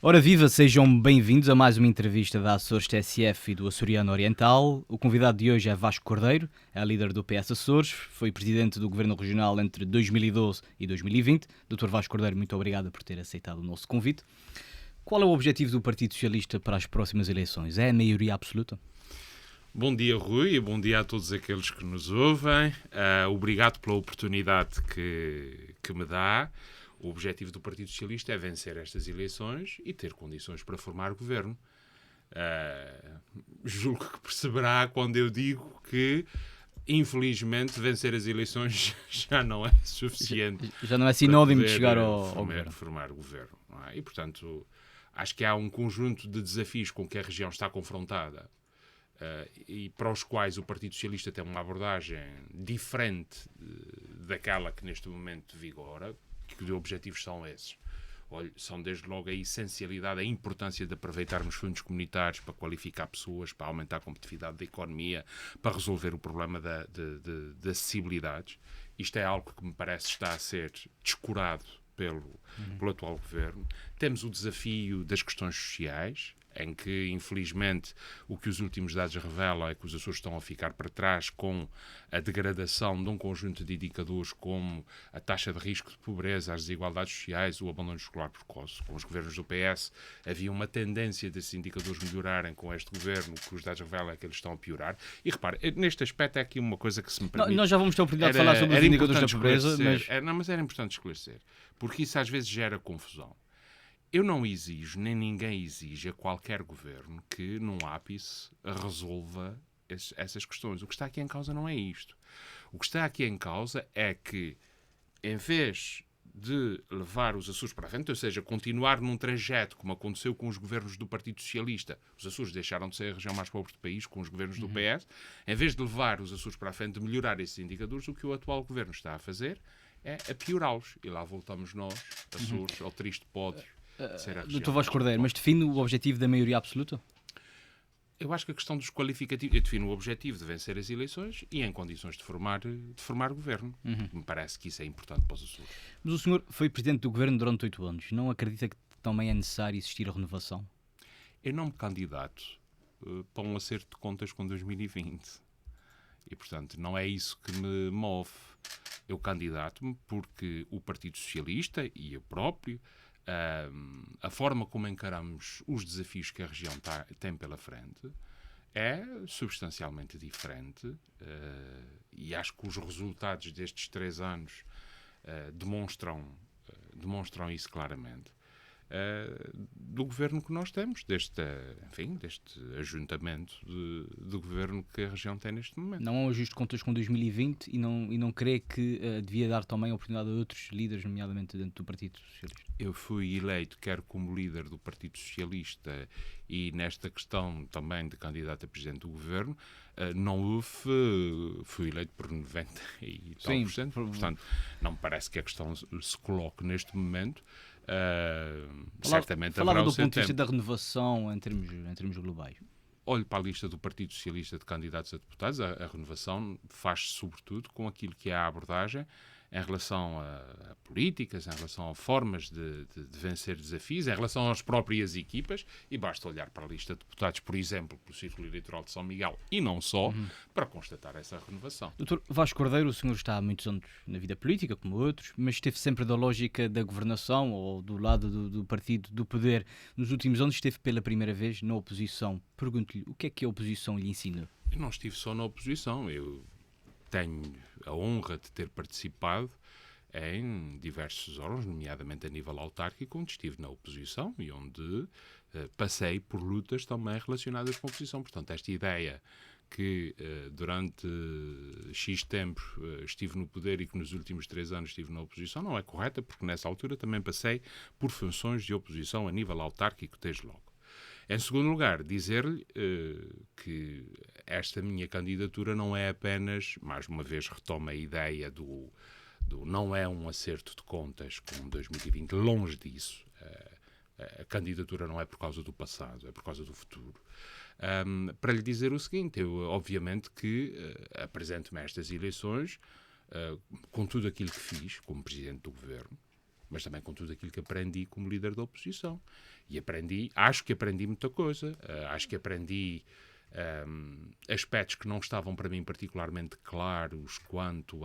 Ora viva, sejam bem-vindos a mais uma entrevista da Açores TSF e do Açoriano Oriental. O convidado de hoje é Vasco Cordeiro, é líder do PS Açores, foi presidente do Governo Regional entre 2012 e 2020. Dr. Vasco Cordeiro, muito obrigado por ter aceitado o nosso convite. Qual é o objetivo do Partido Socialista para as próximas eleições? É a maioria absoluta? Bom dia, Rui, e bom dia a todos aqueles que nos ouvem. Obrigado pela oportunidade que me dá. O objetivo do Partido Socialista é vencer estas eleições e ter condições para formar governo. Julgo que perceberá quando eu digo que, infelizmente, vencer as eleições já não é suficiente. Já não é sinónimo de chegar ao governo. Formar governo. Não é? E, portanto, acho que há um conjunto de desafios com que a região está confrontada. E para os quais o Partido Socialista tem uma abordagem diferente daquela que neste momento vigora. Que objetivos são esses? Olha, são desde logo a essencialidade, a importância de aproveitarmos fundos comunitários para qualificar pessoas, para aumentar a competitividade da economia, para resolver o problema de acessibilidades. Isto é algo que me parece estar a ser descurado pelo atual governo. Temos o desafio das questões sociais, em que, infelizmente, o que os últimos dados revelam é que os Açores estão a ficar para trás com a degradação de um conjunto de indicadores como a taxa de risco de pobreza, as desigualdades sociais, o abandono escolar precoce. Com os governos do PS havia uma tendência desses indicadores melhorarem. Com este governo, o que os dados revelam é que eles estão a piorar. E repare, neste aspecto é aqui uma coisa que se me permite... Nós já vamos ter a oportunidade de falar sobre os indicadores da pobreza, mas era importante esclarecer, porque isso às vezes gera confusão. Eu não exijo, nem ninguém exige a qualquer governo que, num ápice, resolva essas questões. O que está aqui em causa não é isto. O que está aqui em causa é que, em vez de levar os Açores para a frente, ou seja, continuar num trajeto como aconteceu com os governos do Partido Socialista, os Açores deixaram de ser a região mais pobre do país com os governos do PS, em vez de levar os Açores para a frente, de melhorar esses indicadores, o que o atual governo está a fazer é a piorá-los. E lá voltamos nós, Açores, ao triste pódio. Dr. Vasco Cordeiro, mas define o objetivo da maioria absoluta? Eu acho que a questão dos qualificativos... Eu defino o objetivo de vencer as eleições e em condições de formar governo. Me parece que isso é importante para os Açores. Mas o senhor foi presidente do governo durante 8 anos. Não acredita que também é necessário existir a renovação? Eu não me candidato para um acerto de contas com 2020. E, portanto, não é isso que me move. Eu candidato-me porque o Partido Socialista e eu próprio... a forma como encaramos os desafios que a região tem pela frente é substancialmente diferente e acho que os resultados destes 3 anos demonstram isso claramente. Do governo que nós temos, deste ajuntamento de governo que a região tem neste momento. Não há um ajuste de contas com 2020 e não crê que devia dar também a oportunidade a outros líderes, nomeadamente dentro do Partido Socialista? Eu fui eleito quer como líder do Partido Socialista e nesta questão também de candidato a presidente do governo, fui eleito por 90 e tal por cento. Portanto, não me parece que a questão se coloque neste momento. Certamente falava haverá do ponto de vista da renovação em termos globais. Olho para a lista do Partido Socialista de candidatos a deputados. A renovação faz-se sobretudo com aquilo que é a abordagem em relação a políticas, em relação a formas de vencer desafios, em relação às próprias equipas, e basta olhar para a lista de deputados, por exemplo, pelo Círculo Eleitoral de São Miguel, e não só, para constatar essa renovação. Dr. Vasco Cordeiro, o senhor está há muitos anos na vida política, como outros, mas esteve sempre da lógica da governação, ou do lado do partido do poder. Nos últimos anos esteve pela primeira vez na oposição. Pergunto-lhe, o que é que a oposição lhe ensina? Eu não estive só na oposição, eu tenho a honra de ter participado em diversos órgãos, nomeadamente a nível autárquico, onde estive na oposição e onde passei por lutas também relacionadas com a oposição. Portanto, esta ideia que durante X tempo estive no poder e que nos últimos 3 anos estive na oposição não é correta, porque nessa altura também passei por funções de oposição a nível autárquico desde logo. Em segundo lugar, dizer-lhe que esta minha candidatura não é apenas, mais uma vez retomo a ideia do não é um acerto de contas com 2020, longe disso. A candidatura não é por causa do passado, é por causa do futuro. Para lhe dizer o seguinte, eu obviamente que apresento-me a estas eleições com tudo aquilo que fiz como Presidente do Governo, mas também com tudo aquilo que aprendi como líder da oposição. E acho que aprendi muita coisa. Acho que aprendi aspectos que não estavam para mim particularmente claros quanto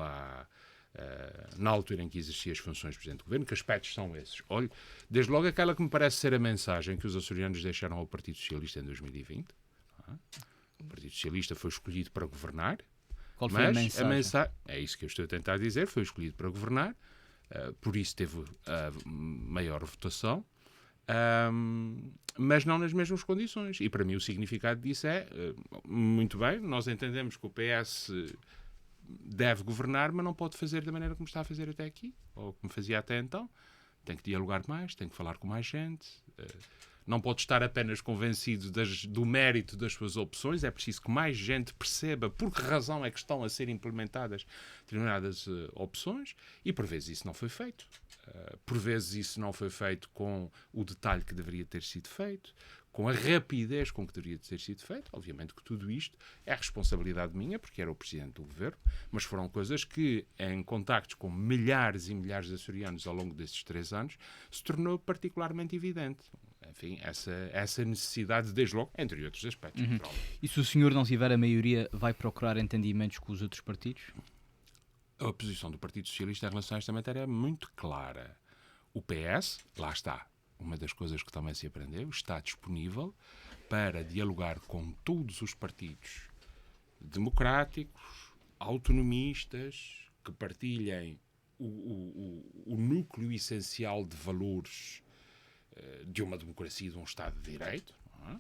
na altura em que exercia as funções de Presidente do Governo. Que aspectos são esses? Olha, desde logo aquela que me parece ser a mensagem que os açorianos deixaram ao Partido Socialista em 2020. O Partido Socialista foi escolhido para governar. Qual foi a mensagem? É isso que eu estou a tentar dizer. Foi escolhido para governar. Por isso teve maior votação. Mas não nas mesmas condições. E para mim o significado disso é, muito bem, nós entendemos que o PS deve governar, mas não pode fazer da maneira como está a fazer até aqui, ou como fazia até então. Tem que dialogar mais, tem que falar com mais gente. Não pode estar apenas convencido do mérito das suas opções. É preciso que mais gente perceba por que razão é que estão a ser implementadas determinadas opções. E por vezes isso não foi feito. Por vezes isso não foi feito com o detalhe que deveria ter sido feito, com a rapidez com que deveria ter sido feito. Obviamente que tudo isto é responsabilidade minha, porque era o Presidente do Governo, mas foram coisas que, em contactos com milhares e milhares de açorianos ao longo desses 3 anos, se tornou particularmente evidente. Enfim, essa necessidade, desde logo, entre outros aspectos. E se o senhor não tiver a maioria, vai procurar entendimentos com os outros partidos? A posição do Partido Socialista em relação a esta matéria é muito clara. O PS, lá está, uma das coisas que também se aprendeu, está disponível para dialogar com todos os partidos democráticos, autonomistas, que partilhem o núcleo essencial de valores de uma democracia, de um Estado de Direito, não é?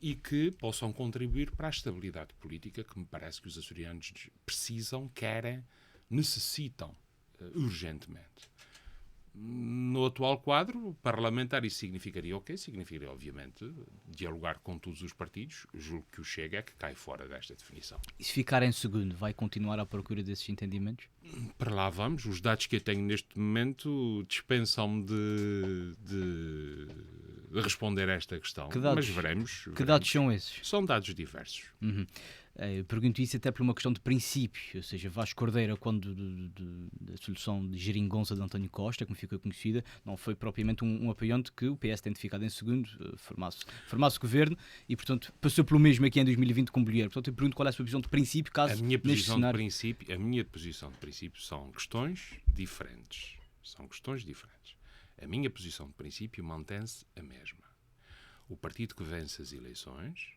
E que possam contribuir para a estabilidade política que me parece que os açorianos precisam, querem, necessitam urgentemente. No atual quadro parlamentar isso significaria o quê? Significaria, obviamente, dialogar com todos os partidos. Julgo que o Chega é que cai fora desta definição. E se ficar em segundo, vai continuar à procura desses entendimentos? Para lá vamos. Os dados que eu tenho neste momento dispensam-me de responder a esta questão. Mas veremos. Que dados são esses? São dados diversos. Eu pergunto isso até por uma questão de princípio, ou seja, Vasco Cordeiro, quando da solução de geringonça de António Costa, como ficou conhecida, não foi propriamente um apoiante que o PS tem ficado em segundo, formasse governo, e portanto passou pelo mesmo aqui em 2020 com o Bolheiro. Portanto eu pergunto qual é a sua posição de princípio, caso a minha posição cenário... de princípio são questões diferentes. A minha posição de princípio mantém-se a mesma. O partido que vence as eleições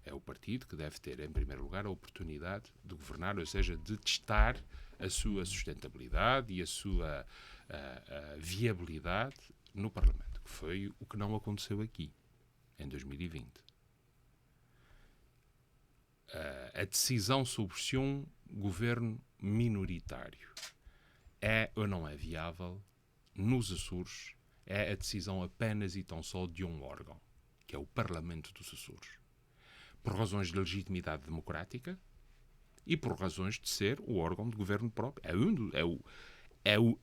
é o partido que deve ter, em primeiro lugar, a oportunidade de governar, ou seja, de testar a sua sustentabilidade e a sua viabilidade no Parlamento, que foi o que não aconteceu aqui, em 2020. A decisão sobre se um governo minoritário é ou não é viável nos Açores é a decisão apenas e tão só de um órgão, que é o Parlamento dos Açores. Por razões de legitimidade democrática e por razões de ser o órgão de governo próprio. É o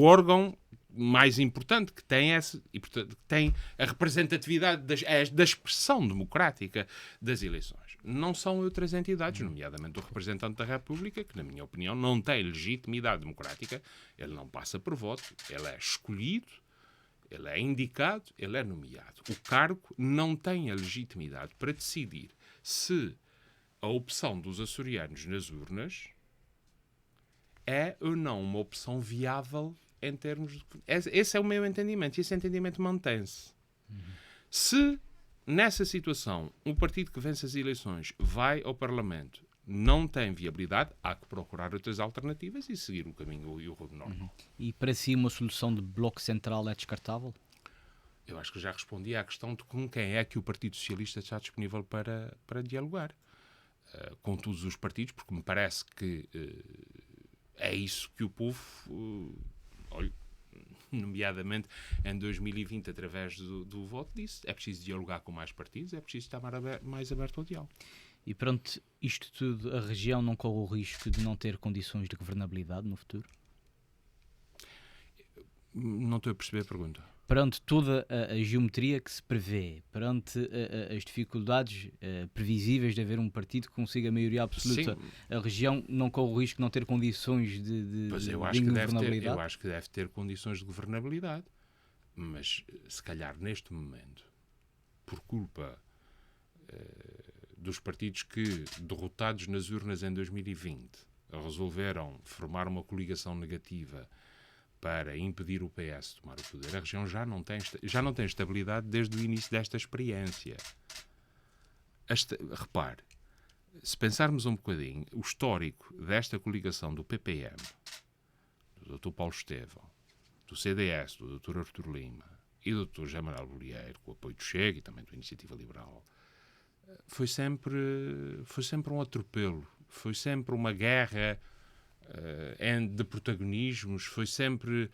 órgão mais importante que tem, e, portanto, que tem a representatividade da expressão democrática das eleições. Não são outras entidades, nomeadamente o representante da República, que, na minha opinião, não tem legitimidade democrática. Ele não passa por voto, ele é escolhido, ele é indicado, ele é nomeado. O cargo não tem a legitimidade para decidir se a opção dos açorianos nas urnas é ou não uma opção viável em termos de... Esse é o meu entendimento e esse entendimento mantém-se. Se, nessa situação, um partido que vence as eleições vai ao Parlamento, não tem viabilidade, há que procurar outras alternativas e seguir o caminho e o rumo normal. E para si uma solução de bloco central é descartável? Eu acho que já respondi à questão de com quem é que o Partido Socialista está disponível para dialogar. Com todos os partidos, porque me parece que é isso que o povo, nomeadamente em 2020, através do voto, disse. É preciso dialogar com mais partidos, é preciso estar mais aberto ao diálogo. E perante isto tudo, a região não corre o risco de não ter condições de governabilidade no futuro? Não estou a perceber a pergunta. Perante toda a geometria que se prevê, perante as dificuldades previsíveis de haver um partido que consiga a maioria absoluta, Sim, a região não corre o risco de não ter condições de pois eu ingovernabilidade? acho que deve ter condições de governabilidade, mas se calhar neste momento, por culpa dos partidos que, derrotados nas urnas em 2020, resolveram formar uma coligação negativa para impedir o PS de tomar o poder, a região já não tem estabilidade desde o início desta experiência. Repare, se pensarmos um bocadinho, o histórico desta coligação do PPM, do Dr. Paulo Estevão, do CDS, do Dr. Artur Lima e do Dr. José Manuel Bolieiro, com o apoio do Chega e também da Iniciativa Liberal, foi sempre um atropelo, foi sempre uma guerra de protagonismos, foi sempre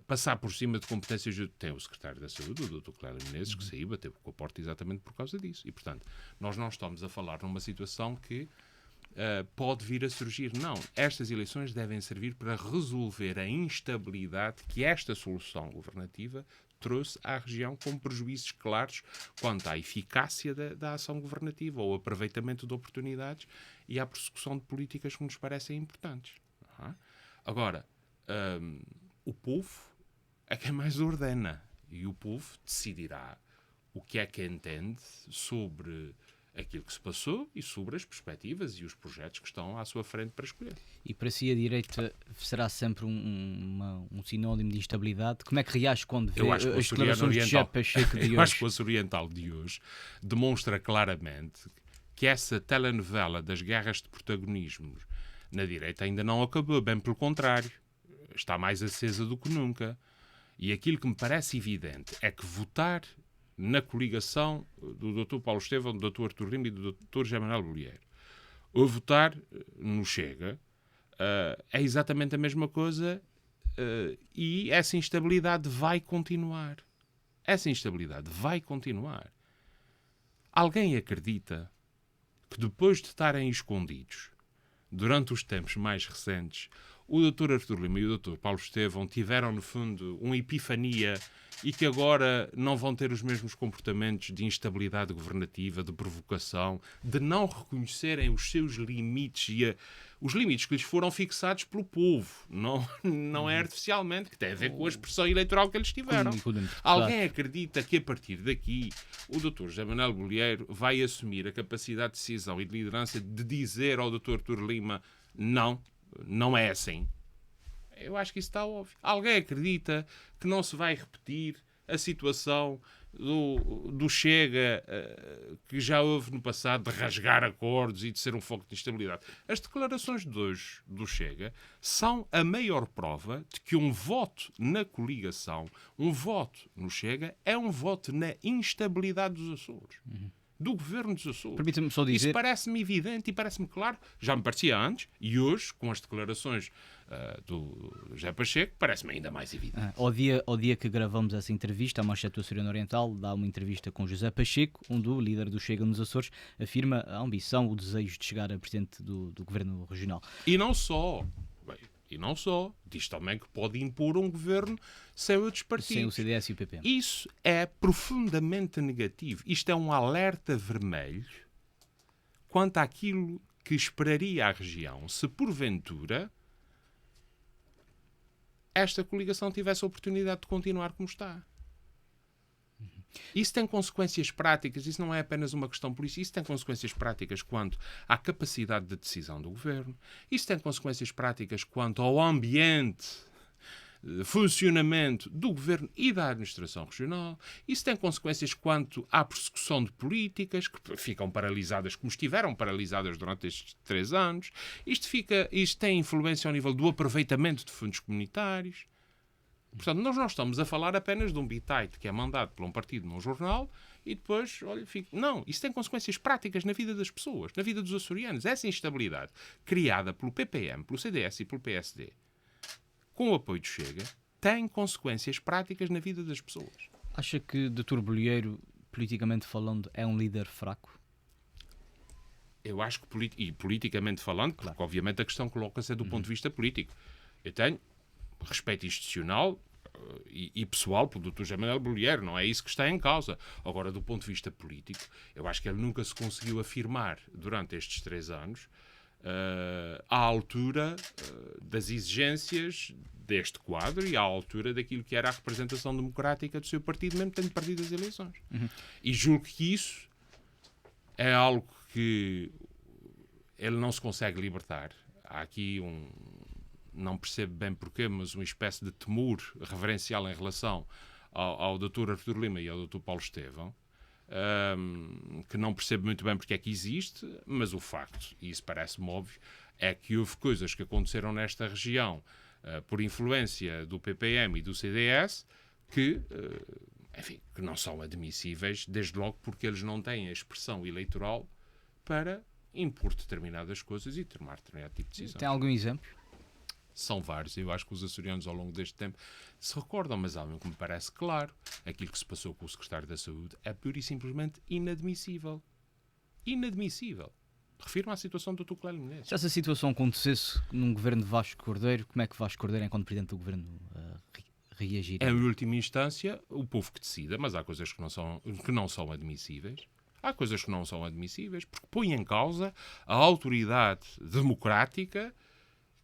passar por cima de competências. Tem o secretário da Saúde, o Dr. Cláudio Menezes, que saiu, bateu com a porta exatamente por causa disso. E, portanto, nós não estamos a falar numa situação que pode vir a surgir. Não, estas eleições devem servir para resolver a instabilidade que esta solução governativa trouxe à região, com prejuízos claros quanto à eficácia da ação governativa, ao aproveitamento de oportunidades e à persecução de políticas que nos parecem importantes. Agora, o povo é quem mais ordena e o povo decidirá o que é que entende sobre aquilo que se passou e sobre as perspectivas e os projetos que estão à sua frente para escolher. E para si a direita será sempre um sinónimo de instabilidade? Como é que reage quando vê as declarações de José Pacheco de hoje? Eu acho que o Açoriano Oriental de hoje demonstra claramente que essa telenovela das guerras de protagonismos na direita ainda não acabou, bem pelo contrário. Está mais acesa do que nunca. E aquilo que me parece evidente é que votar na coligação do Dr. Paulo Estevão, do Dr. Artur Lima e do Dr. José Manuel Bolieiro, ou votar no Chega, é exatamente a mesma coisa e essa instabilidade vai continuar. Essa instabilidade vai continuar. Alguém acredita que depois de estarem escondidos, durante os tempos mais recentes, o Dr. Artur Lima e o Dr. Paulo Estevão tiveram, no fundo, uma epifania e que agora não vão ter os mesmos comportamentos de instabilidade governativa, de provocação, de não reconhecerem os seus limites e os limites que lhes foram fixados pelo povo, não é artificialmente, que tem a ver com a expressão eleitoral que eles tiveram. Alguém acredita que a partir daqui o Dr. José Manuel Bolieiro vai assumir a capacidade de decisão e de liderança de dizer ao Dr. Artur Lima não é assim? Eu acho que isso está óbvio. Alguém acredita que não se vai repetir a situação do Chega que já houve no passado de rasgar acordos e de ser um foco de instabilidade? As declarações de hoje do Chega são a maior prova de que um voto na coligação, um voto no Chega, é um voto na instabilidade dos Açores. Do governo dos Açores. Permita-me só dizer... Isso parece-me evidente e parece-me claro. Já me parecia antes e hoje, com as declarações do José Pacheco, parece-me ainda mais evidente. Ao dia que gravamos essa entrevista, a Manchete do Açoriano Oriental dá uma entrevista com José Pacheco, onde o líder do Chega nos Açores afirma a ambição, o desejo de chegar a presidente do governo regional. E não só. Diz também que pode impor um governo sem outros partidos. Sem o CDS e o PP. Isso é profundamente negativo. Isto é um alerta vermelho quanto àquilo que esperaria a região se, porventura, esta coligação tivesse a oportunidade de continuar como está. Isso tem consequências práticas, isso não é apenas uma questão política, isso tem consequências práticas quanto à capacidade de decisão do governo, isso tem consequências práticas quanto ao ambiente de funcionamento do governo e da administração regional, isso tem consequências quanto à persecução de políticas que ficam paralisadas, como estiveram paralisadas durante estes 3 anos, isto tem influência ao nível do aproveitamento de fundos comunitários. Portanto, nós não estamos a falar apenas de um bitite que é mandado por um partido num jornal e depois, Não, isso tem consequências práticas na vida das pessoas, na vida dos açorianos. Essa instabilidade criada pelo PPM, pelo CDS e pelo PSD, com o apoio do Chega, tem consequências práticas na vida das pessoas. Acha que Dr. Bolieiro, politicamente falando, é um líder fraco? Eu acho que, politicamente falando, claro, porque obviamente a questão coloca-se do ponto de vista político. Eu tenho respeito institucional, e pessoal pelo Dr. José Manuel Bolieiro, não é isso que está em causa. Agora, do ponto de vista político, eu acho que ele nunca se conseguiu afirmar durante estes 3 anos à altura das exigências deste quadro e à altura daquilo que era a representação democrática do seu partido, mesmo tendo perdido as eleições. E julgo que isso é algo que ele não se consegue libertar. Há aqui não percebo bem porquê, mas uma espécie de temor reverencial em relação ao Dr. Artur Lima e ao Dr. Paulo Estevão, que não percebo muito bem porque é que existe, mas o facto, e isso parece-me óbvio, é que houve coisas que aconteceram nesta região por influência do PPM e do CDS que, enfim, que não são admissíveis, desde logo porque eles não têm a expressão eleitoral para impor determinadas coisas e tomar determinado tipo de decisão. Tem algum exemplo? São vários. Eu acho que os açorianos, ao longo deste tempo, se recordam, mas há um que me parece claro. Aquilo que se passou com o Secretário da Saúde é pura e simplesmente inadmissível. Inadmissível. Refiro-me à situação do Dr. Clélio Menezes. Se essa situação acontecesse num governo de Vasco Cordeiro, como é que Vasco Cordeiro, enquanto Presidente do Governo, reagiria? Em última instância, o povo que decida, mas há coisas que não são admissíveis. Há coisas que não são admissíveis, porque põe em causa a autoridade democrática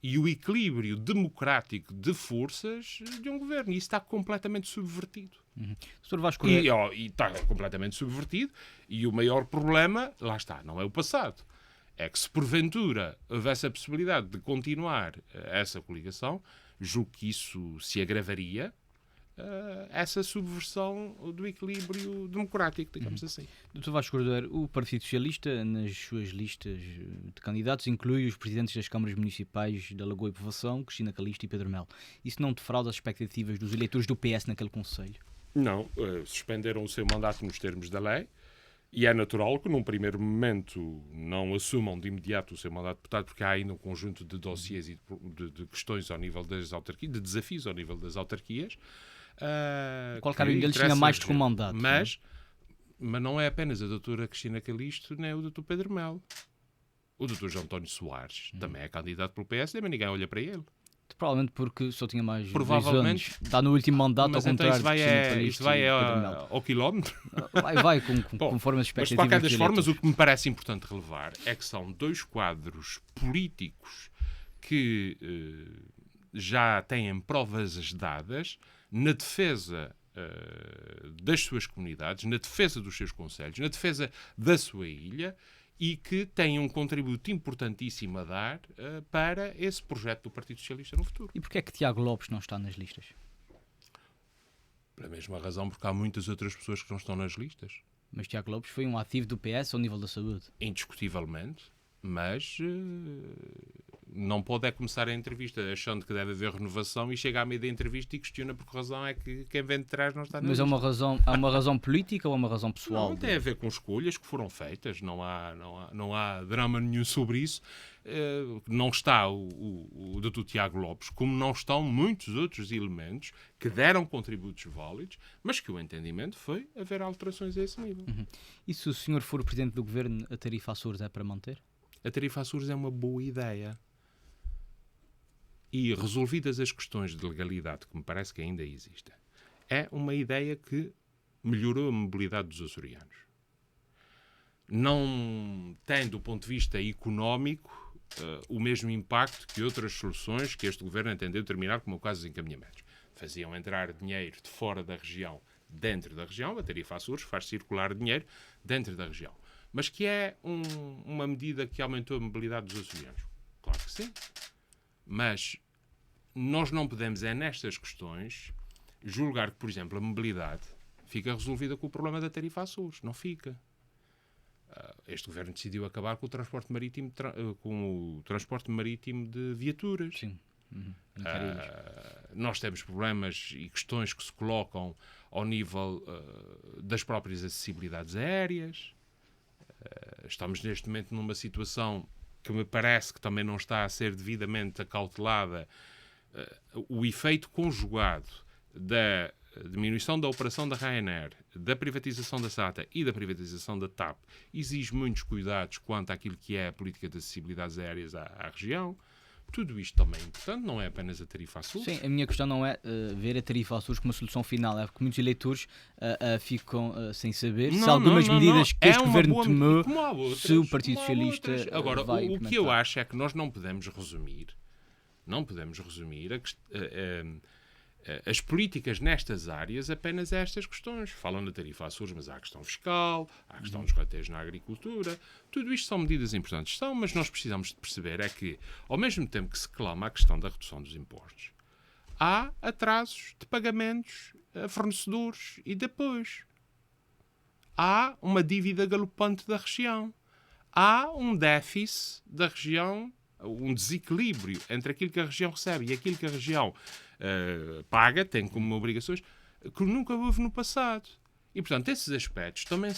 e o equilíbrio democrático de forças de um governo. E isso está completamente subvertido. Dr. Vasco Cordeiro... E está completamente subvertido. E o maior problema, lá está, não é o passado. É que se porventura houvesse a possibilidade de continuar essa coligação, julgo que isso se agravaria, essa subversão do equilíbrio democrático, digamos assim. Dr. Vasco Cordeiro, o Partido Socialista, nas suas listas de candidatos, inclui os presidentes das câmaras municipais da Lagoa e Povoação, Cristina Calixto e Pedro Melo. Isso não defrauda as expectativas dos eleitores do PS naquele concelho? Não, suspenderam o seu mandato nos termos da lei e é natural que num primeiro momento não assumam de imediato o seu mandato de deputado, porque há ainda um conjunto de dossiês e de questões ao nível das autarquias, de desafios ao nível das autarquias. Qualquer um deles tinha mais de um mandato. Mas não é apenas a doutora Cristina Calixto nem o doutor Pedro Melo. O doutor João António Soares também é candidato pelo PSD, mas ninguém olha para ele. Provavelmente porque só tinha mais Provavelmente 2 anos. Está no último mandato, mas ao então contrário isso vai ao quilómetro? Vai conforme as expectativas. Mas de qualquer das formas, o que me parece importante relevar é que são 2 quadros políticos que já têm provas dadas na defesa das suas comunidades, na defesa dos seus concelhos, na defesa da sua ilha e que têm um contributo importantíssimo a dar para esse projeto do Partido Socialista no futuro. E porquê é que Tiago Lopes não está nas listas? Pela mesma razão, porque há muitas outras pessoas que não estão nas listas. Mas Tiago Lopes foi um ativo do PS ao nível da saúde. Indiscutivelmente, mas não pode começar a entrevista achando que deve haver renovação e chega à meio da entrevista e questiona por que razão é que quem vem de trás não está na lista. Mas há uma razão política ou é uma razão pessoal? Não, tem a ver com escolhas que foram feitas, não há drama nenhum sobre isso. Não está o Dr. Tiago Lopes, como não estão muitos outros elementos que deram contributos válidos, mas que o entendimento foi haver alterações a esse nível. E se o senhor for o Presidente do Governo, a tarifa Açores é para manter? A tarifa Açores é uma boa ideia. E resolvidas as questões de legalidade, que me parece que ainda existem, é uma ideia que melhorou a mobilidade dos açorianos. Não tem, do ponto de vista económico, o mesmo impacto que outras soluções que este governo entendeu terminar, como o caso dos encaminhamentos. Faziam entrar dinheiro de fora da região, dentro da região. A tarifa Açores faz circular dinheiro dentro da região. Mas que é uma medida que aumentou a mobilidade dos açorianos. Claro que sim. Mas nós não podemos, nestas questões, julgar que, por exemplo, a mobilidade fica resolvida com o problema da tarifa Açores. Não fica. Este governo decidiu acabar com o transporte marítimo, de viaturas. Sim. Nós temos problemas e questões que se colocam ao nível das próprias acessibilidades aéreas. Estamos neste momento numa situação que me parece que também não está a ser devidamente acautelada. O efeito conjugado da diminuição da operação da Ryanair, da privatização da SATA e da privatização da TAP exige muitos cuidados quanto àquilo que é a política de acessibilidades aéreas à região. Tudo isto também é importante, não é apenas a tarifa Açores. Sim, a minha questão não é ver a tarifa Açores como uma solução final, é porque muitos eleitores ficam sem saber se algumas medidas que este governo tomou, se o Partido Socialista Agora, vai o que eu acho é que nós não podemos resumir as políticas nestas áreas apenas a estas questões. Falam na tarifa Açores, mas há a questão fiscal, há a questão dos rateiros na agricultura. Tudo isto são medidas importantes. Mas nós precisamos de perceber é que, ao mesmo tempo que se clama a questão da redução dos impostos, há atrasos de pagamentos a fornecedores e depois há uma dívida galopante da região. Há um déficit da região, um desequilíbrio entre aquilo que a região recebe e aquilo que a região paga, tem como obrigações, que nunca houve no passado. E, portanto, esses aspectos também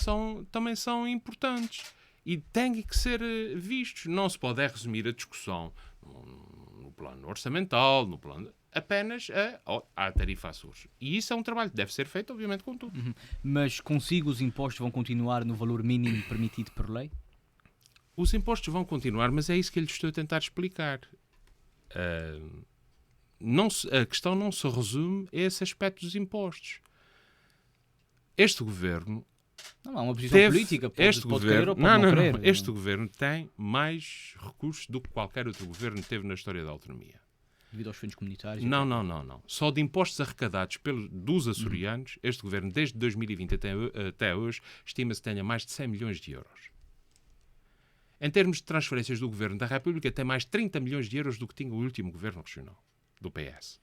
são importantes e têm que ser vistos. Não se pode resumir a discussão no plano orçamental, no plano apenas à tarifa Açores. E isso é um trabalho que deve ser feito, obviamente, com tudo. Mas consigo os impostos vão continuar no valor mínimo permitido por lei? Os impostos vão continuar, mas é isso que eu lhes estou a tentar explicar. A questão não se resume a esse aspecto dos impostos. Este governo... Não, há uma posição política, pode querer ou pode não querer. Este governo tem mais recursos do que qualquer outro governo teve na história da autonomia. Devido aos fundos comunitários? Não. Só de impostos arrecadados dos açorianos, este governo, desde 2020 até hoje, estima-se que tenha mais de 100 milhões de euros. Em termos de transferências do Governo da República, tem mais 30 milhões de euros do que tinha o último Governo Regional, do PS.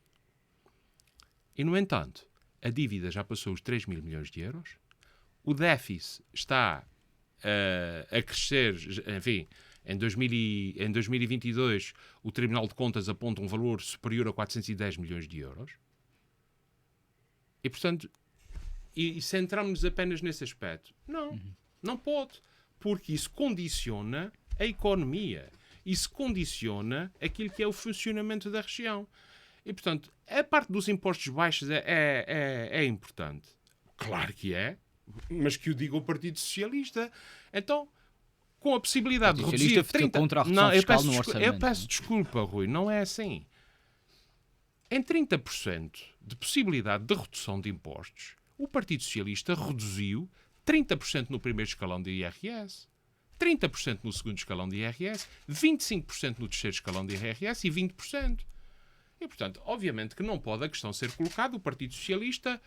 E, no entanto, a dívida já passou os 3 mil milhões de euros, o déficit está a crescer, enfim, em 2022 o Tribunal de Contas aponta um valor superior a 410 milhões de euros. E, portanto, e centramos-nos apenas nesse aspecto? Não pode. Porque isso condiciona a economia. Isso condiciona aquilo que é o funcionamento da região. E, portanto, a parte dos impostos baixos é importante. Claro que é, mas que o diga o Partido Socialista. Então, com a possibilidade de reduzir 30%... contra a redução fiscal no orçamento. Eu peço desculpa, Rui, não é assim. Em 30% de possibilidade de redução de impostos, o Partido Socialista reduziu 30% no primeiro escalão de IRS, 30% no segundo escalão de IRS, 25% no terceiro escalão de IRS e 20%. E, portanto, obviamente que não pode a questão ser colocada. O Partido Socialista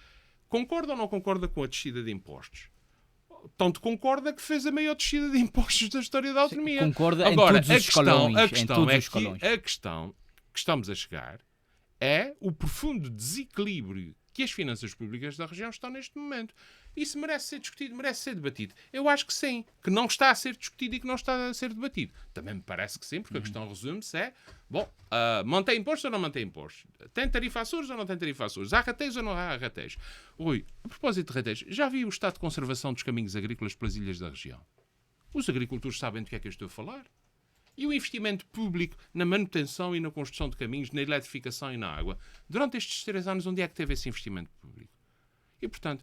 concorda ou não concorda com a descida de impostos? Tanto concorda que fez a maior descida de impostos da história da autonomia. Concorda agora, em todos os escalões. A questão que estamos a chegar é o profundo desequilíbrio que as finanças públicas da região estão neste momento. Isso merece ser discutido, merece ser debatido. Eu acho que sim, que não está a ser discutido e que não está a ser debatido. Também me parece que sim, porque a questão resume-se mantém impostos ou não mantém impostos? Tem tarifa Açores ou não tem tarifa Açores? Há rateios ou não há rateios? Oi, a propósito de rateios, já viu o estado de conservação dos caminhos agrícolas pelas ilhas da região? Os agricultores sabem do que é que eu estou a falar? E o investimento público na manutenção e na construção de caminhos, na eletrificação e na água, durante estes 3 anos, onde é que teve esse investimento público? E, portanto,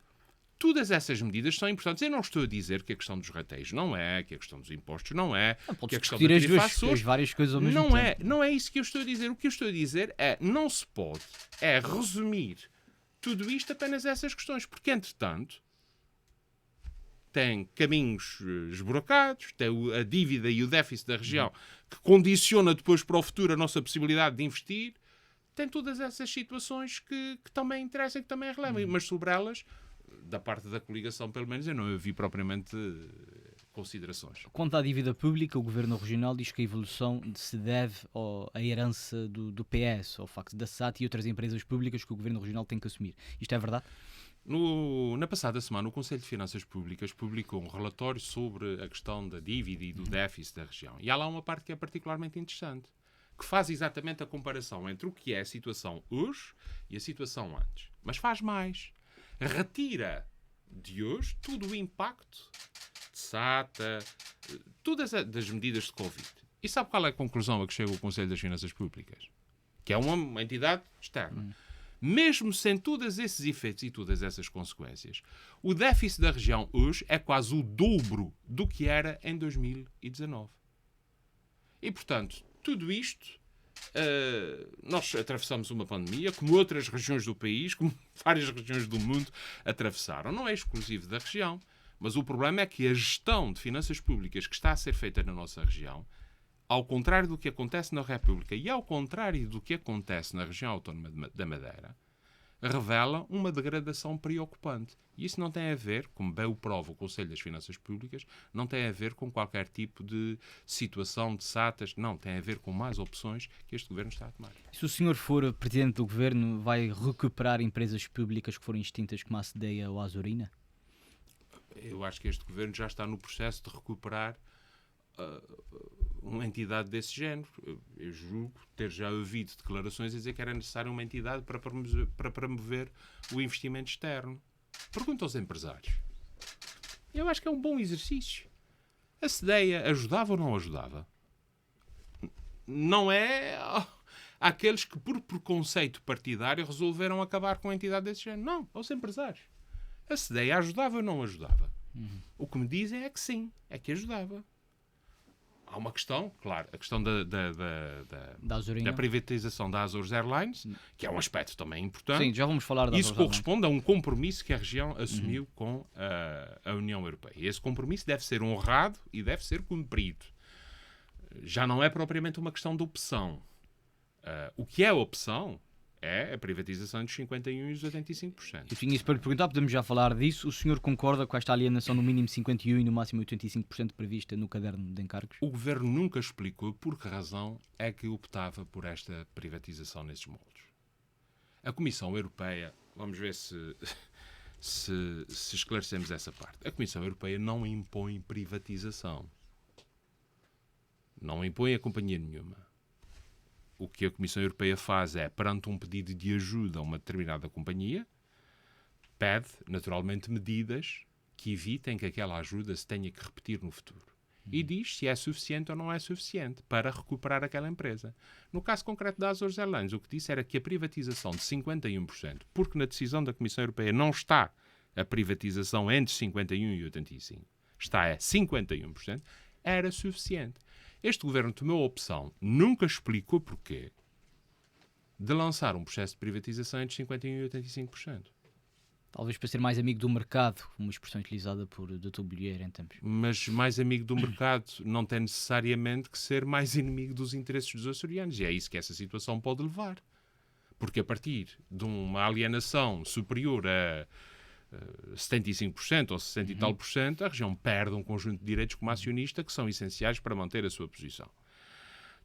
todas essas medidas são importantes. Eu não estou a dizer que a questão dos rateios não é, que a questão dos impostos não é, que a questão da tarifa Açores, as várias coisas ao mesmo tempo. Não é isso que eu estou a dizer. O que eu estou a dizer é, não se pode resumir tudo isto apenas a essas questões, porque, entretanto, tem caminhos esburacados, tem a dívida e o déficit da região que condiciona depois para o futuro a nossa possibilidade de investir. Tem todas essas situações que também interessam e que também relevam. Mas sobre elas, da parte da coligação, pelo menos, eu não ouvi propriamente considerações. Quanto à dívida pública, o Governo Regional diz que a evolução se deve à herança do PS, ao facto da SAT e outras empresas públicas que o Governo Regional tem que assumir. Isto é verdade? Na passada semana, o Conselho de Finanças Públicas publicou um relatório sobre a questão da dívida e do déficit da região. E há lá uma parte que é particularmente interessante, que faz exatamente a comparação entre o que é a situação hoje e a situação antes. Mas faz mais. Retira de hoje todo o impacto de SATA, todas das medidas de Covid. E sabe qual é a conclusão a que chega o Conselho das Finanças Públicas? Que é uma entidade externa. Mesmo sem todos esses efeitos e todas essas consequências, o déficit da região hoje é quase o dobro do que era em 2019. E, portanto, tudo isto nós atravessamos uma pandemia, como outras regiões do país, como várias regiões do mundo atravessaram. Não é exclusivo da região, mas o problema é que a gestão de finanças públicas que está a ser feita na nossa região, ao contrário do que acontece na República e ao contrário do que acontece na região autónoma da Madeira, revela uma degradação preocupante. E isso não tem a ver, como bem o prova o Conselho das Finanças Públicas, não tem a ver com qualquer tipo de situação de SATAs, não, tem a ver com mais opções que este Governo está a tomar. Se o senhor for Presidente do Governo, vai recuperar empresas públicas que foram extintas como a Cedeia ou a Azorina? Eu acho que este Governo já está no processo de recuperar uma entidade desse género. Eu julgo ter já ouvido declarações a dizer que era necessária uma entidade para promover o investimento externo. Pergunta aos empresários. Eu acho que é um bom exercício. A Cedeia ajudava ou não ajudava? Não é aqueles que, por preconceito partidário, resolveram acabar com a entidade desse género. Não, aos empresários. A Cedeia ajudava ou não ajudava? O que me dizem é que sim, é que ajudava. Há uma questão, claro, a questão da privatização da Azores Airlines, que é um aspecto também importante. Sim, já vamos falar da Isso corresponde a um compromisso que a região assumiu com a União Europeia. E esse compromisso deve ser honrado e deve ser cumprido. Já não é propriamente uma questão de opção. O que é opção é a privatização dos 51% e os 85%. Eu tinha isso para lhe perguntar, podemos já falar disso. O senhor concorda com esta alienação no mínimo 51% e no máximo 85% prevista no caderno de encargos? O Governo nunca explicou por que razão é que optava por esta privatização nesses moldes. A Comissão Europeia, vamos ver se esclarecemos essa parte. A Comissão Europeia não impõe privatização. Não impõe a companhia nenhuma. O que a Comissão Europeia faz é, perante um pedido de ajuda a uma determinada companhia, pede, naturalmente, medidas que evitem que aquela ajuda se tenha que repetir no futuro. E diz se é suficiente ou não é suficiente para recuperar aquela empresa. No caso concreto da Azores Airlines, o que disse era que a privatização de 51%, porque na decisão da Comissão Europeia não está a privatização entre 51% e 85%, está a 51%, era suficiente. Este Governo tomou a opção, nunca explicou porquê, de lançar um processo de privatização entre 51% e 85%. Talvez para ser mais amigo do mercado, uma expressão utilizada por Dr. Bolheiro em tempos. Mas mais amigo do mercado não tem necessariamente que ser mais inimigo dos interesses dos açorianos. E é isso que essa situação pode levar. Porque a partir de uma alienação superior a 75% ou 60% e tal por cento, a região perde um conjunto de direitos como acionista que são essenciais para manter a sua posição.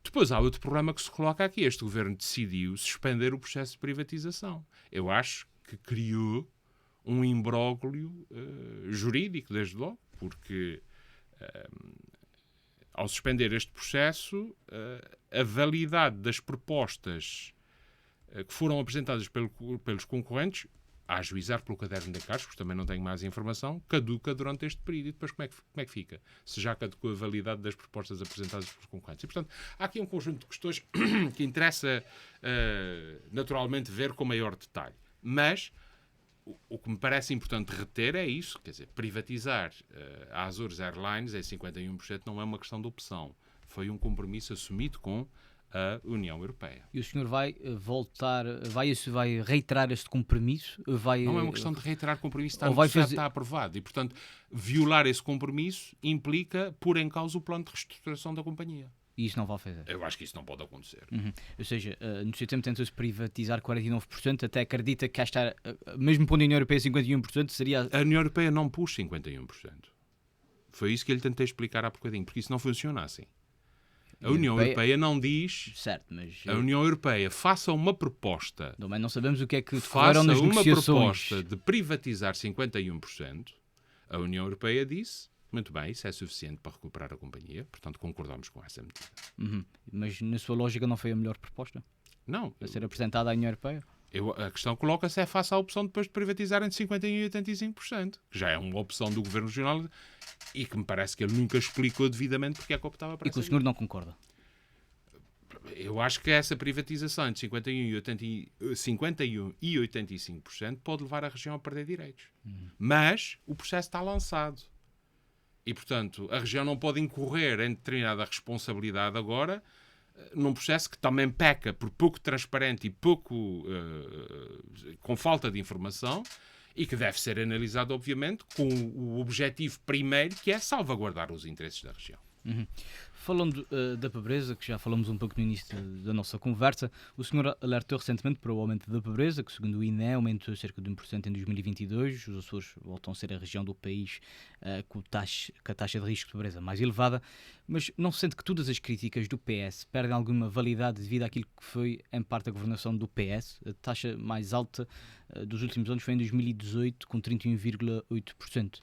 Depois há outro problema que se coloca aqui. Este Governo decidiu suspender o processo de privatização. Eu acho que criou um imbróglio jurídico, desde logo, porque ao suspender este processo, a validade das propostas que foram apresentadas pelos concorrentes, a ajuizar pelo caderno de encargos, porque também não tenho mais informação, caduca durante este período. E depois como é que fica? Se já caducou a validade das propostas apresentadas pelos concorrentes. E, portanto, há aqui um conjunto de questões que interessa naturalmente ver com maior detalhe. Mas o que me parece importante reter é isso, quer dizer, privatizar a Azores Airlines em 51% não é uma questão de opção. Foi um compromisso assumido com a União Europeia. E o senhor vai voltar, vai reiterar este compromisso? Não é uma questão de reiterar compromisso, está aprovado. E, portanto, violar esse compromisso implica pôr em causa o plano de reestruturação da companhia. E isso não vai fazer? Eu acho que isso não pode acontecer. Ou seja, no seu tempo tentou-se privatizar 49%, até acredita que esta, mesmo pondo a União Europeia 51%, seria... A União Europeia não pôs 51%. Foi isso que eu lhe tentei explicar há bocadinho, porque isso não funciona assim. A União Europeia não diz... Certo, mas... A União Europeia faça uma proposta... Mas não sabemos o que é que decorreram nas negociações. Faça uma proposta de privatizar 51%. A União Europeia disse, muito bem, isso é suficiente para recuperar a companhia. Portanto, concordamos com essa medida. Mas na sua lógica não foi a melhor proposta? Não. A ser apresentada à União Europeia? A questão que coloca-se é face à opção depois de privatizar entre 51% e 85%, que já é uma opção do Governo Regional e que me parece que ele nunca explicou devidamente porque é que optava para essa. E que o senhor não concorda? Eu acho que essa privatização entre 51% e 85% pode levar a região a perder direitos. Mas o processo está lançado. E, portanto, a região não pode incorrer em determinada responsabilidade agora num processo que também peca por pouco transparente e pouco com falta de informação, e que deve ser analisado, obviamente, com o objetivo primeiro, que é salvaguardar os interesses da região. Uhum. Falando da pobreza, que já falamos um pouco no início da nossa conversa, o senhor alertou recentemente para o aumento da pobreza, que segundo o INE aumentou cerca de 1% em 2022. Os Açores voltam a ser a região do país com a taxa de risco de pobreza mais elevada, mas não se sente que todas as críticas do PS perdem alguma validade devido àquilo que foi, em parte, a governação do PS? A taxa mais alta dos últimos anos foi em 2018, com 31,8%.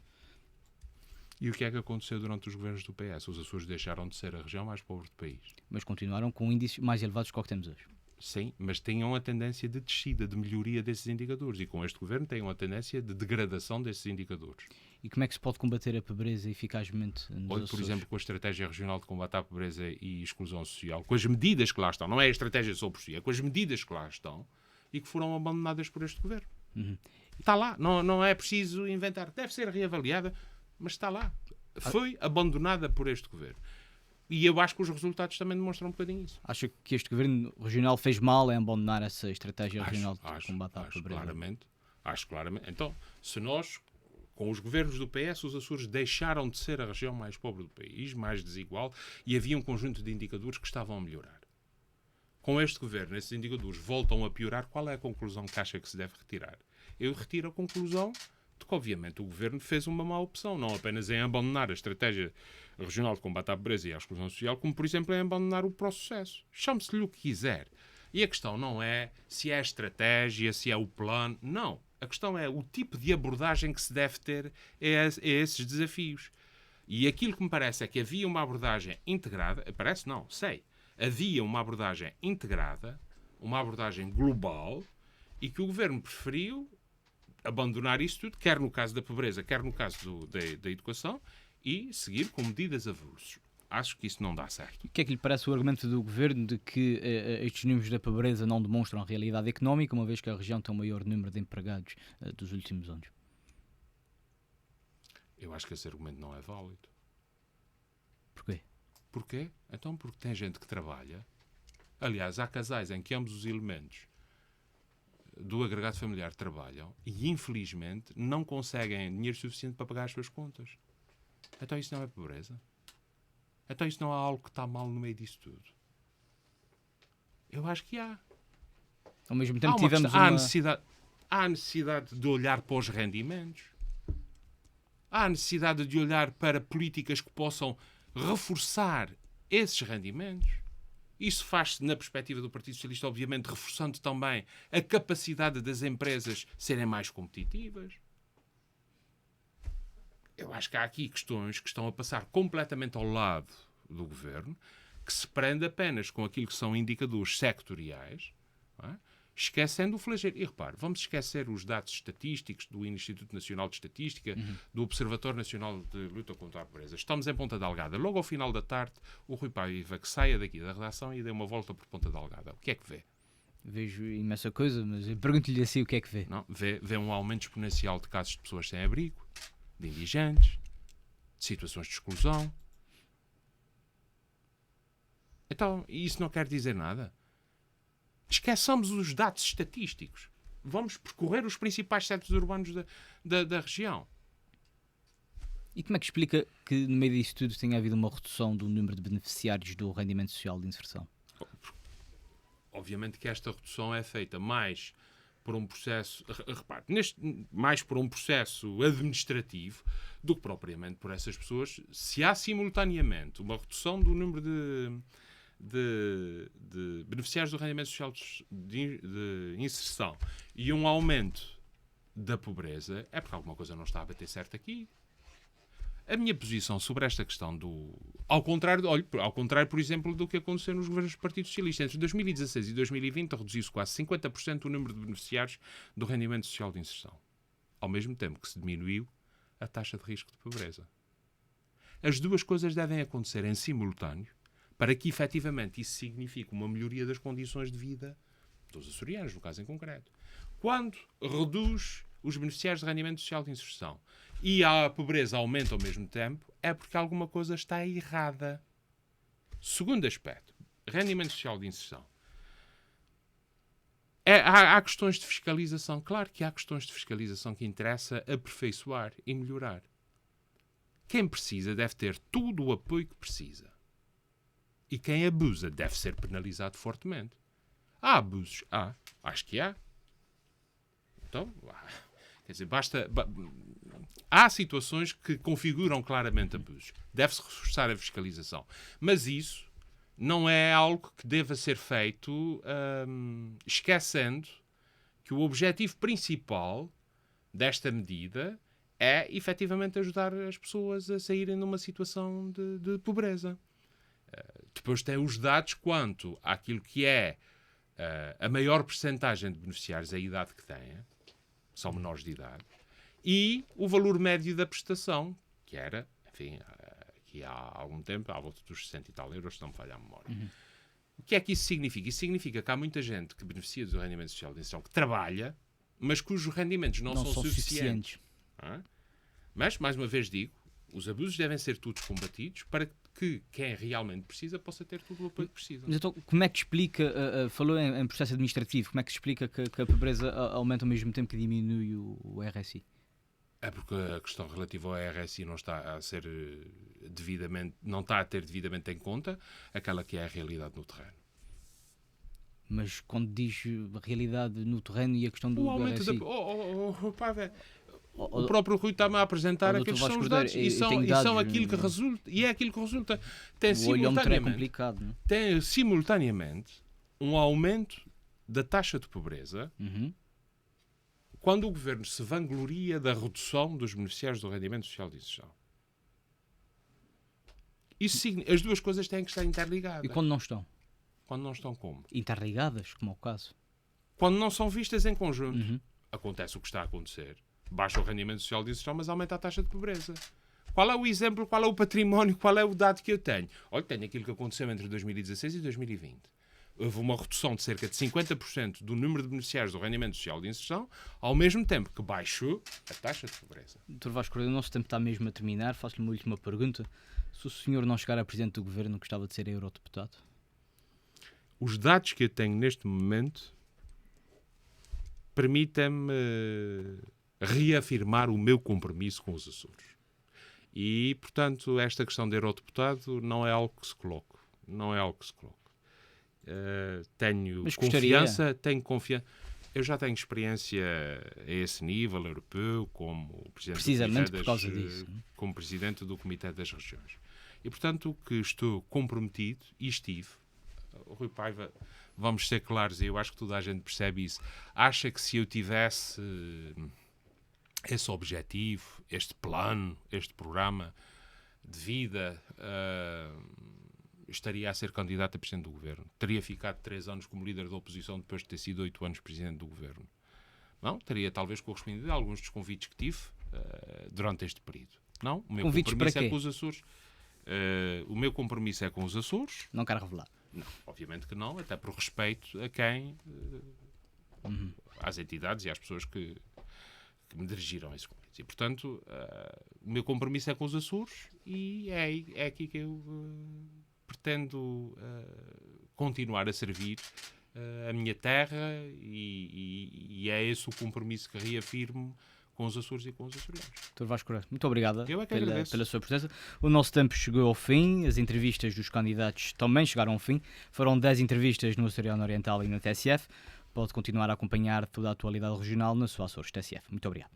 E o que é que aconteceu durante os governos do PS? Os Açores deixaram de ser a região mais pobre do país. Mas continuaram com índices mais elevados que o que temos hoje. Sim, mas tinham a tendência de descida, de melhoria desses indicadores. E com este governo têm a tendência de degradação desses indicadores. E como é que se pode combater a pobreza eficazmente nos Olha, Açores? por exemplo, com a Estratégia Regional de Combate à Pobreza e Exclusão Social, com as medidas que lá estão, não é a estratégia só por si, é com as medidas que lá estão e que foram abandonadas por este governo. Uhum. Está lá, não é preciso inventar. Deve ser reavaliada, mas está lá. Foi abandonada por este governo. E eu acho que os resultados também demonstram um bocadinho isso. Acha que este governo regional fez mal em abandonar essa estratégia regional de combate à pobreza? Acho claramente. Então, se nós, com os governos do PS, os Açores deixaram de ser a região mais pobre do país, mais desigual, e havia um conjunto de indicadores que estavam a melhorar. Com este governo, esses indicadores voltam a piorar. Qual é a conclusão que acha que se deve retirar? Eu retiro a conclusão de que, obviamente, o governo fez uma má opção, não apenas em abandonar a estratégia regional de combate à pobreza e à exclusão social, como, por exemplo, em abandonar o pró-sucesso. Chame-se-lhe o que quiser. E a questão não é se é a estratégia, se é o plano. Não. A questão é o tipo de abordagem que se deve ter a esses desafios. E aquilo que me parece é que havia uma abordagem integrada, parece não, sei, havia uma abordagem integrada, uma abordagem global, e que o governo preferiu abandonar isso tudo, quer no caso da pobreza, quer no caso da educação, e seguir com medidas avulsas. Acho que isso não dá certo. O que é que lhe parece o argumento do governo de que estes números da pobreza não demonstram a realidade económica, uma vez que a região tem o maior número de empregados dos últimos anos? Eu acho que esse argumento não é válido. Porquê? Porquê? Então porque tem gente que trabalha. Aliás, há casais em que ambos os elementos do agregado familiar trabalham e, infelizmente, não conseguem dinheiro suficiente para pagar as suas contas. Então isso não é pobreza? Então isso não há algo que está mal no meio disso tudo? Eu acho que há. Ao mesmo tempo Há necessidade de olhar para os rendimentos. Há necessidade de olhar para políticas que possam reforçar esses rendimentos. Isso faz-se na perspectiva do Partido Socialista, obviamente, reforçando também a capacidade das empresas serem mais competitivas. Eu acho que há aqui questões que estão a passar completamente ao lado do governo, que se prende apenas com aquilo que são indicadores sectoriais, não é? Esquecendo o flagelo. E repare, vamos esquecer os dados estatísticos do Instituto Nacional de Estatística, do Observatório Nacional de Luta contra a Pobreza. Estamos em Ponta Delgada. Logo ao final da tarde, o Rui Paiva que saia daqui da redação e dê uma volta por Ponta Delgada. O que é que vê? Vejo imensa coisa, mas eu pergunto-lhe assim o que é que vê. Não, vê um aumento exponencial de casos de pessoas sem abrigo, de indigentes, de situações de exclusão. Então, isso não quer dizer nada? Esqueçamos os dados estatísticos. Vamos percorrer os principais centros urbanos da região. E como é que explica que no meio disso tudo tenha havido uma redução do número de beneficiários do rendimento social de inserção? Obviamente que esta redução é feita mais por um processo, repare, mais por um processo administrativo do que propriamente por essas pessoas. Se há simultaneamente uma redução do número de beneficiários do rendimento social de inserção e um aumento da pobreza, é porque alguma coisa não está a bater certo aqui. A minha posição sobre esta questão ao contrário, por exemplo, do que aconteceu nos governos do Partido Socialista. Entre 2016 e 2020 reduziu-se quase 50% o número de beneficiários do rendimento social de inserção. Ao mesmo tempo que se diminuiu a taxa de risco de pobreza. As duas coisas devem acontecer em simultâneo para que, efetivamente, isso signifique uma melhoria das condições de vida dos açorianos, no caso em concreto. Quando reduz os beneficiários de rendimento social de inserção e a pobreza aumenta ao mesmo tempo, é porque alguma coisa está errada. Segundo aspecto, rendimento social de inserção. Há questões de fiscalização. Claro que há questões de fiscalização que interessa aperfeiçoar e melhorar. Quem precisa deve ter todo o apoio que precisa. E quem abusa deve ser penalizado fortemente. Há abusos? Acho que há. Então, quer dizer, há situações que configuram claramente abusos. Deve-se reforçar a fiscalização. Mas isso não é algo que deva ser feito esquecendo que o objetivo principal desta medida é, efetivamente, ajudar as pessoas a saírem de uma situação de pobreza. Depois tem os dados quanto àquilo que é a maior percentagem de beneficiários, a idade que têm, são menores de idade, e o valor médio da prestação, que era, enfim, aqui há algum tempo, à volta dos 60 e tal euros, se não me falha a memória. O que é que isso significa? Isso significa que há muita gente que beneficia do rendimento social de inserção, que trabalha, mas cujos rendimentos não são suficientes. Mas, mais uma vez digo, os abusos devem ser todos combatidos para que quem realmente precisa possa ter todo o apoio que precisa. Mas então, como é que explica, falou em processo administrativo, como é que se explica que a pobreza aumenta ao mesmo tempo que diminui o RSI? É porque a questão relativa ao RSI não está a ser não está a ter devidamente em conta aquela que é a realidade no terreno. Mas quando diz a realidade no terreno e a questão do RSI... O próprio Rui está-me a apresentar aqueles são os dados e são aquilo que resulta. E é aquilo que resulta. O olhómetro é complicado, não é? Tem simultaneamente um aumento da taxa de pobreza quando o governo se vangloria da redução dos beneficiários do rendimento social de inserção. As duas coisas têm que estar interligadas. E quando não estão? Quando não estão como? Interligadas, como é o caso. Quando não são vistas em conjunto. Acontece o que está a acontecer. Baixa o rendimento social de inserção, mas aumenta a taxa de pobreza. Qual é o exemplo, qual é o património, qual é o dado que eu tenho? Olha, tenho aquilo que aconteceu entre 2016 e 2020. Houve uma redução de cerca de 50% do número de beneficiários do rendimento social de inserção, ao mesmo tempo que baixou a taxa de pobreza. Dr. Vasco Cordeiro, o nosso tempo está mesmo a terminar. Faço-lhe uma última pergunta. Se o senhor não chegar a Presidente do Governo, gostava de ser eurodeputado? Os dados que eu tenho neste momento permitem-me reafirmar o meu compromisso com os Açores. E, portanto, esta questão de eurodeputado não é algo que se coloque. Não é algo que se coloque. Tenho confiança. Eu já tenho experiência a esse nível europeu como presidente do Comitê das Regiões. E, portanto, o que estou comprometido, e estive, Rui Paiva, vamos ser claros, e eu acho que toda a gente percebe isso, acha que se eu tivesse esse objetivo, este plano, este programa de vida, estaria a ser candidato a Presidente do Governo. Teria ficado 3 anos como líder da oposição depois de ter sido 8 anos Presidente do Governo. Não? Teria talvez correspondido a alguns dos convites que tive durante este período. Não? O meu compromisso é com os Açores. O meu compromisso é com os Açores. Não quero revelar. Não, obviamente que não, até por respeito a quem, às entidades e às pessoas que me dirigiram a esse convite. E, portanto, o meu compromisso é com os Açores e é aqui que eu pretendo continuar a servir a minha terra e é esse o compromisso que reafirmo com os Açores e com os açorianos. Dr. Vasco Cordeiro, muito obrigado pela sua presença. O nosso tempo chegou ao fim, as entrevistas dos candidatos também chegaram ao fim. Foram 10 entrevistas no Açoriano Oriental e na TSF. Pode continuar a acompanhar toda a atualidade regional na sua Açores TSF. Muito obrigado.